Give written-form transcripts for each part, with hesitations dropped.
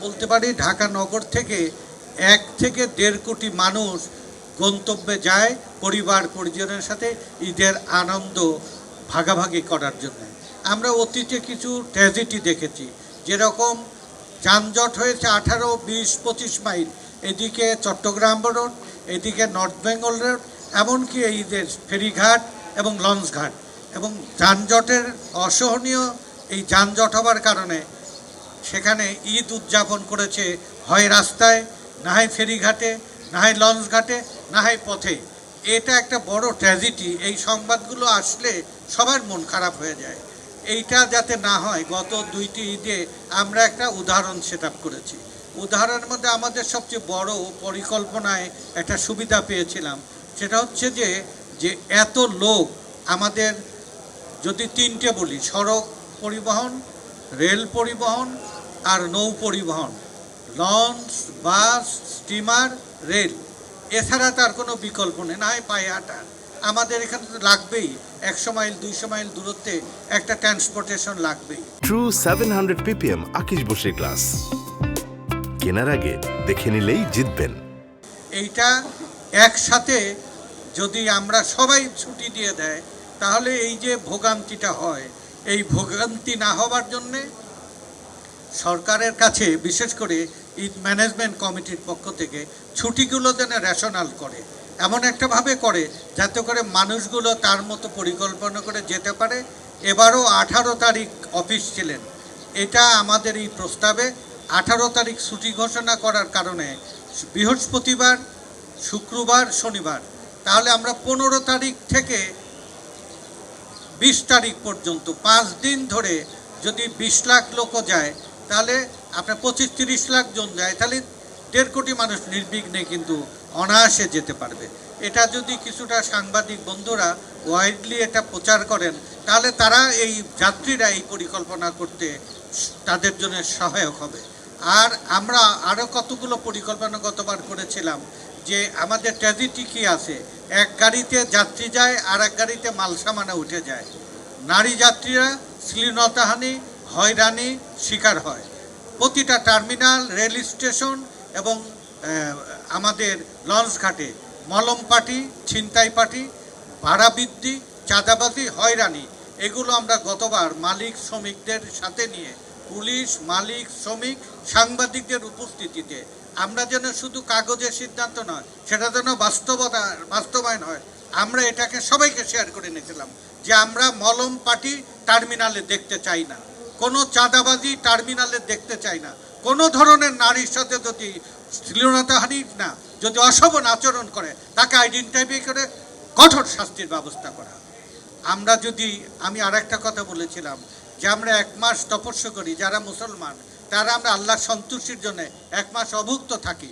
বলতে পারি ঢাকা নগর থেকে 1 থেকে 1.5 কোটি মানুষ গন্তব্যে যায় পরিবার পরিজনের সাথে ঈদের আনন্দ ভাগাভাগি করার জন্য। আমরা অতীতে কিছু ট্র্যাজেডি দেখেছি, যেরকম যানজট হয়েছে 18, 20, 25 মাইল, এদিকে চট্টগ্রাম রোড, এদিকে নর্থ বেঙ্গল রোড, এমনকি ঈদের ফেরিঘাট এবং লঞ্চঘাট, এবং যানজটের অসহনীয় এই যানজট হওয়ার কারণে সেখানে ঈদ উদযাপন করেছে হয় রাস্তায়, না হয় ফেরিঘাটে, না হয় লঞ্চঘাটে, না হয় পথে। এটা একটা বড় ট্র্যাজেডি। এই সংবাদগুলো আসলে সবার মন খারাপ হয়ে যায়। এইটা যাতে না হয়, গত 2টি ঈদে আমরা একটা উদাহরণ সেট আপ করেছি। উদাহরণের মধ্যে আমাদের সবচেয়ে বড় পরিকল্পনায় একটা সুবিধা পেয়েছিলাম, সেটা হচ্ছে যে এত লোক আমাদের, যদি 3টে বলি, সড়ক পরিবহন, রেল পরিবহন আর নৌ পরিবহন, লঞ্চ, বাস, স্টিমার, রেল, এছাড়া তার কোনো বিকল্প নেই, না হয় পায়ে হাঁটা। আমাদের এখানে তো লাগবেই, 100 মাইল 200 মাইল দূরত্বে একটা ট্রান্সপোর্টেশন লাগবেই। ট্রু 700 ppm আকিশ বসির গ্লাস কেনার আগে দেখে নিলেই জিতবেন। এইটা একসাথে যদি আমরা সবাই ছুটি দিয়ে দেয়, তাহলে এই যে ভোগান্তিটা হয়, এই ভোগান্তি না হওয়ার জন্যে সরকারের কাছে, বিশেষ করে ঈদ ম্যানেজমেন্ট কমিটির পক্ষ থেকে ছুটিগুলো যেন রেশনাল করে, এমন একটাভাবে করে যাতে করে মানুষগুলো তার মতো পরিকল্পনা করে যেতে পারে। এবারও 18 তারিখ অফিস ছিলেন, এটা আমাদের এই প্রস্তাবে 18 তারিখ ছুটি ঘোষণা করার কারণে বৃহস্পতিবার, শুক্রবার, শনিবার, তাহলে আমরা 15 তারিখ থেকে 20 তারিখ পর্যন্ত 5 দিন ধরে যদি 20 লাখ লোকও যায়, তাহলে আপনার 25-30 লাখ জন যায়, তাহলে 1.5 কোটি মানুষ নির্বিঘ্নে কিন্তু অনায়াসে যেতে পারবে। এটা যদি কিছুটা সাংবাদিক বন্ধুরা ওয়াইডলি এটা প্রচার করেন, তাহলে তারা এই যাত্রীরা এই পরিকল্পনা করতে তাদের জন্য সহায়ক হবে। আর আমরা আরও কতগুলো পরিকল্পনা গতবার করেছিলাম, যে আমাদের ট্র্যাজেডি কী আছে, এক গাড়িতে যাত্রী যায় আর এক গাড়িতে মাল সামানা উঠে যায়, নারী যাত্রীরা শ্লীলতাহানি, হয়রানি শিকার হয়। প্রতিটা টার্মিনাল, রেল স্টেশন এবং আমাদের লঞ্চ ঘাটে মলম পার্টি, ছিনতাই পার্টি, ভাড়া বৃদ্ধি, চাঁদাবাজি, হয়রানি, এগুলো আমরা গতবার মালিক শ্রমিকদের সাথে নিয়ে, পুলিশ, মালিক, শ্রমিক, সাংবাদিকদের উপস্থিতিতে আমরা যেন শুধু কাগজের সিদ্ধান্ত নয়, সেটা যেন বাস্তবায়ন হয়। আমরা এটাকে সবাইকে শেয়ার করে নিয়েছিলাম যে আমরা মলম পার্টি টার্মিনালে দেখতে চাই না, কোনো চাঁদাবাজি টার্মিনালে দেখতে চাই না, কোনো ধরনের নারীর সাথে যদি শ্লীলতাহানি না, যদি অশোভন আচরণ করে তাকে আইডেন্টিফাই করে কঠোর শাস্তির ব্যবস্থা করা। আমরা যদি, আমি আর একটা কথা বলেছিলাম যে আমরা 1 মাস তপস্যা করি, যারা মুসলমান তারা আমরা আল্লাহর সন্তুষ্টির জন্য 1 মাস অভুক্ত থাকি।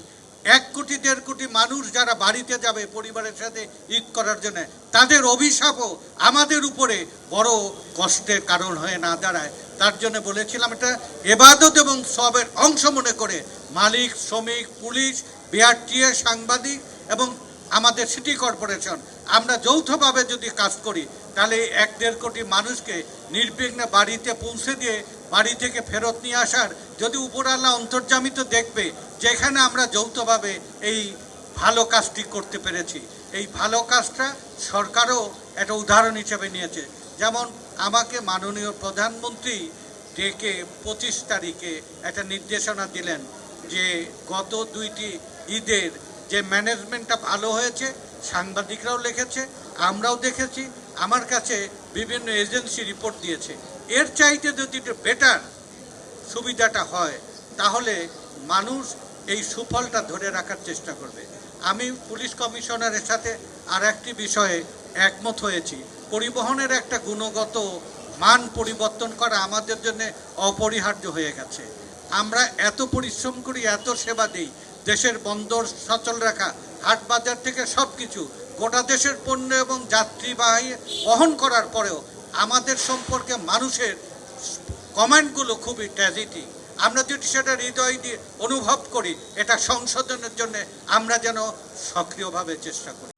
1 কোটি 1.5 কোটি মানুষ যারা বাড়িতে যাবে পরিবারের সাথে ঈদ করার জন্য, তাদের অভিশাপও আমাদের উপরে বড় কষ্টের কারণ হয়ে না দাঁড়ায়, তার জন্য বলেছিলাম এটা ইবাদত এবং সবের অংশ মনে করে মালিক, শ্রমিক, পুলিশ, বিআরটিএ, সাংবাদিক এবং আমাদের সিটি কর্পোরেশন আমরা যৌথভাবে যদি কাজ করি, তাহলে 1-1.5 কোটি মানুষকে নির্বিঘ্নে বাড়িতে পৌঁছে দিয়ে বাড়ি থেকে ফেরত নিয়ে আসার, যদি উপরআল্লাহ অন্তর্যামিত দেখবে যেখানে আমরা যৌথভাবে এই ভালো কাজটি করতে পেরেছি। এই ভালো কাজটা সরকারও একটা উদাহরণ হিসেবে নিয়েছে। যেমন আমাকে মাননীয় প্রধানমন্ত্রী ডেকে 25 তারিখে একটা নির্দেশনা দিলেন যে গত 2টি ঈদের যে ম্যানেজমেন্টটা ভালো হয়েছে, সাংবাদিকরাও লিখেছে, আমরাও দেখেছি, আমার কাছে বিভিন্ন এজেন্সি রিপোর্ট দিয়েছে। এর চাইতে যদি একটু বেটার সুবিধাটা হয়, তাহলে মানুষ এই সুফলটা ধরে রাখার চেষ্টা করবে। আমি পুলিশ কমিশনারের সাথে আর একটি বিষয়ে একমত হয়েছি, পরিবহনের একটা গুণগত মান পরিবর্তন করা আমাদের জন্য অপরিহার্য হয়ে গেছে। আমরা এত পরিশ্রম করি, এত সেবা দিই, দেশের বন্দর সচল রাখা, হাট বাজার থেকে সব কিছু, গোটা দেশের পণ্য এবং যাত্রীবাহী বহন করার পরেও আমাদের সম্পর্কে মানুষের কমেন্টগুলো খুবই ট্র্যাজেডি। আমরা যদি সেটা হৃদয় দিয়ে অনুভব করি, এটা সংশোধনের জন্য আমরা যেন সক্রিয়ভাবে চেষ্টা করি।